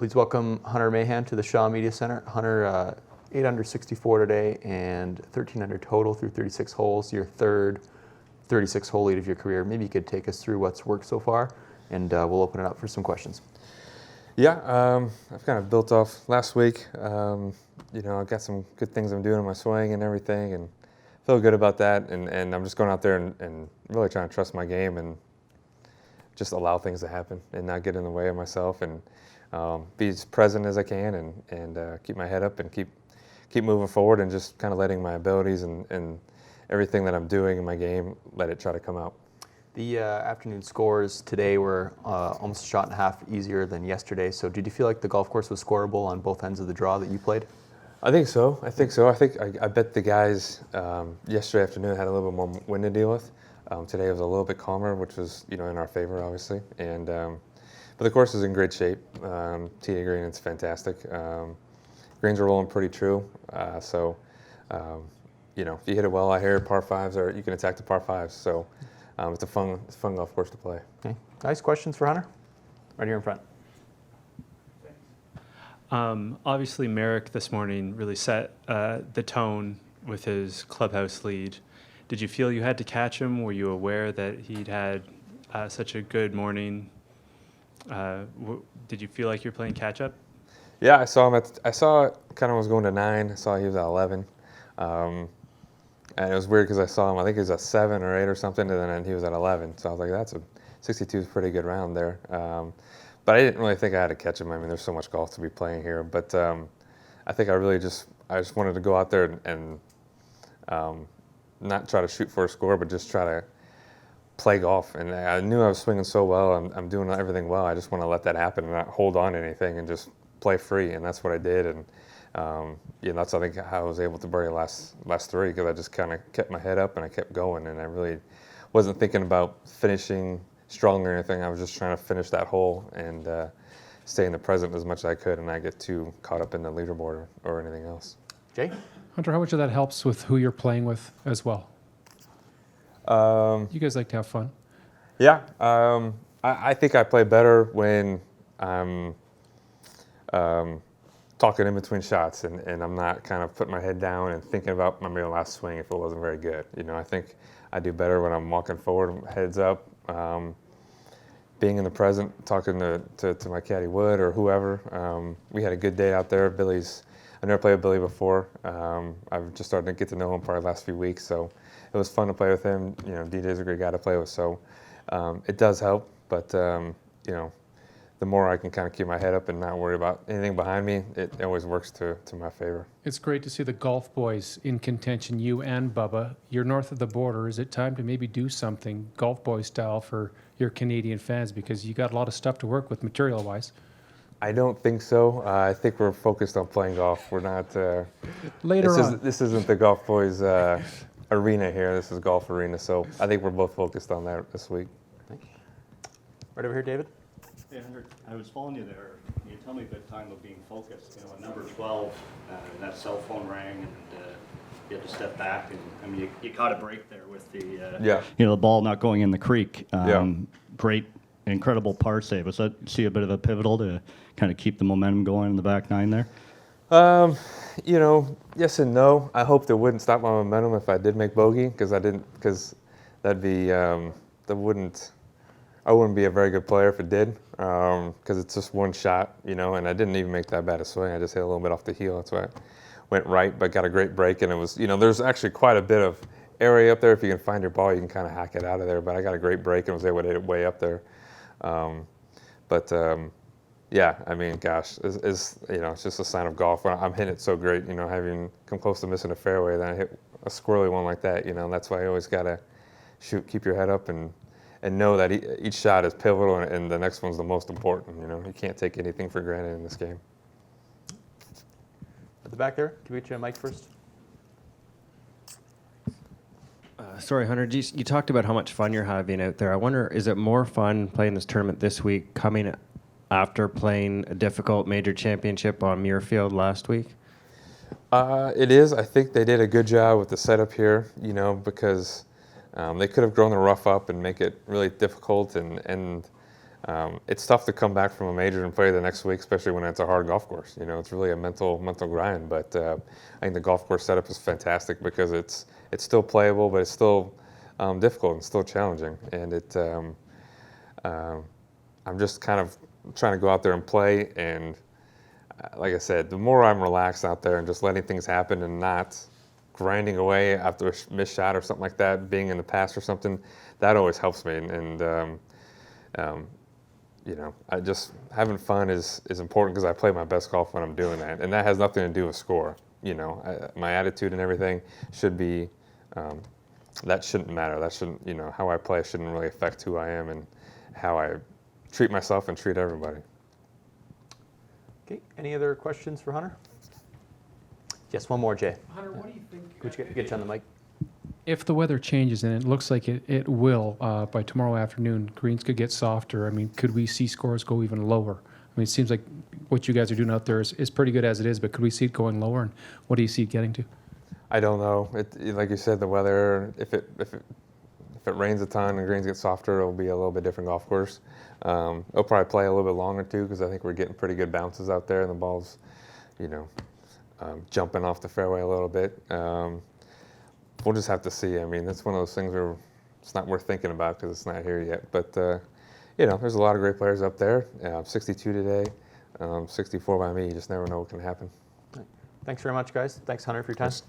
Please welcome Hunter Mahan to the Shaw Media Center. Hunter, 8 under 64 today and 13 under total through 36 holes. Your third 36-hole lead of your career. Maybe you could take us through what's worked so far, and we'll open it up for some questions. Yeah, I've kind of built off last week. I've got some good things I'm doing in my swing and everything, and feel good about that. And I'm just going out there and really trying to trust my game and just allow things to happen and not get in the way of myself, and be as present as I can, and keep my head up and keep moving forward, and just kind of letting my abilities and everything that I'm doing in my game, let it try to come out. The afternoon scores today were almost a shot and a half easier than yesterday. So did you feel like the golf course was scoreable on both ends of the draw that you played? I think so. I bet the guys yesterday afternoon had a little bit more wind to deal with. Today was a little bit calmer, which was in our favor, obviously. And but the course is in great shape. Tee to green, it's fantastic. Greens are rolling pretty true. So if you hit it well, I hear par fives, or you can attack the par fives. So it's a fun golf course to play. Okay. Nice questions for Hunter. Right here in front. Obviously, Merrick this morning really set the tone with his clubhouse lead. Did you feel you had to catch him? Were you aware that he'd had such a good morning? Did you feel like you're playing catch up? Yeah, I saw him. I saw kind of was going to 9. I saw he was at 11. And it was weird because I saw him, I think he was at 7 or 8 or something, and then he was at 11. So I was like, that's a 62 is a pretty good round there. But I didn't really think I had to catch him. I mean, there's so much golf to be playing here. But I think I just wanted to go out there and not try to shoot for a score, but just try to play golf. And I knew I was swinging so well. I'm doing everything well. I just want to let that happen and not hold on to anything and just play free. And that's what I did. And that's, I think, how I was able to bury the last 3, because I just kind of kept my head up and I kept going, and I really wasn't thinking about finishing strong or anything. I was just trying to finish that hole and stay in the present as much as I could, and not get too caught up in the leaderboard or anything else. Jay? Hunter, how much of that helps with who you're playing with as well? You guys like to have fun. Yeah, I think I play better when I'm talking in between shots, and I'm not kind of putting my head down and thinking about my last swing if it wasn't very good. I think I do better when I'm walking forward, heads up, being in the present, talking to my caddy Wood or whoever. We had a good day out there. I never played with Billy before. I've just started to get to know him probably the last few weeks, so it was fun to play with him. DJ's a great guy to play with, so it does help. But the more I can kind of keep my head up and not worry about anything behind me, it always works to my favor. It's great to see the golf boys in contention, you and Bubba. You're north of the border. Is it time to maybe do something golf boy style for your Canadian fans? Because you got a lot of stuff to work with material-wise. I don't think so. I think we're focused on playing golf. We're not. This isn't the golf boys arena here. This is golf arena. So I think we're both focused on that this week. Right over here, David. Hey, Hunter, I was following you there. Can you tell me the time of being focused? At number 12, that cell phone rang, and you had to step back, and you caught a break there with the the ball not going in the creek. Great, incredible par save. Was that a bit of a pivotal to kind of keep the momentum going in the back 9 there? Yes and no. I hoped it wouldn't stop my momentum if I did make bogey, because that'd be I wouldn't be a very good player if it did, because it's just one shot, and I didn't even make that bad a swing. I just hit a little bit off the heel. That's why I went right, but got a great break. And it was, there's actually quite a bit of area up there. If you can find your ball, you can kind of hack it out of there. But I got a great break and was able to hit it way up there. Yeah, I mean, gosh, it's just a sign of golf. I'm hitting it so great, having come close to missing a fairway, then I hit a squirrely one like that, that's why you always got to shoot, keep your head up, and know that each shot is pivotal, and the next one's the most important. You can't take anything for granted in this game. At the back there, can we get you a mic first? Sorry, Hunter, you talked about how much fun you're having out there. I wonder, is it more fun playing this tournament this week, coming after playing a difficult major championship on Muirfield last week? It is. I think they did a good job with the setup here, because they could have grown the rough up and make it really difficult, and it's tough to come back from a major and play the next week, especially when it's a hard golf course. You know, it's really a mental grind. But I think the golf course setup is fantastic because it's still playable, but it's still difficult and still challenging. And I'm just kind of trying to go out there and play. And like I said, the more I'm relaxed out there and just letting things happen and not grinding away after a missed shot or something like that, being in the past or something, that always helps me. You know, I just having fun is important because I play my best golf when I'm doing that, and that has nothing to do with score. You know, my attitude and everything should be that shouldn't matter. That shouldn't, you know, how I play shouldn't really affect who I am and how I treat myself and treat everybody. Okay, any other questions for Hunter? Yes, one more, Jay. Hunter, what do you think? Could you get you on the mic? If the weather changes, and it looks like it will, by tomorrow afternoon, greens could get softer. I mean, could we see scores go even lower? I mean, it seems like what you guys are doing out there is pretty good as it is, but could we see it going lower? And what do you see it getting to? I don't know. Like you said, the weather. If it rains a ton and greens get softer, it'll be a little bit different golf course. It'll probably play a little bit longer too because I think we're getting pretty good bounces out there, and the ball's, you know, jumping off the fairway a little bit. We'll just have to see. I mean, that's one of those things where it's not worth thinking about because it's not here yet. But, you know, there's a lot of great players up there. 62 today, 64 by me. You just never know what can happen. Thanks very much, guys. Thanks, Hunter, for your time. Thanks.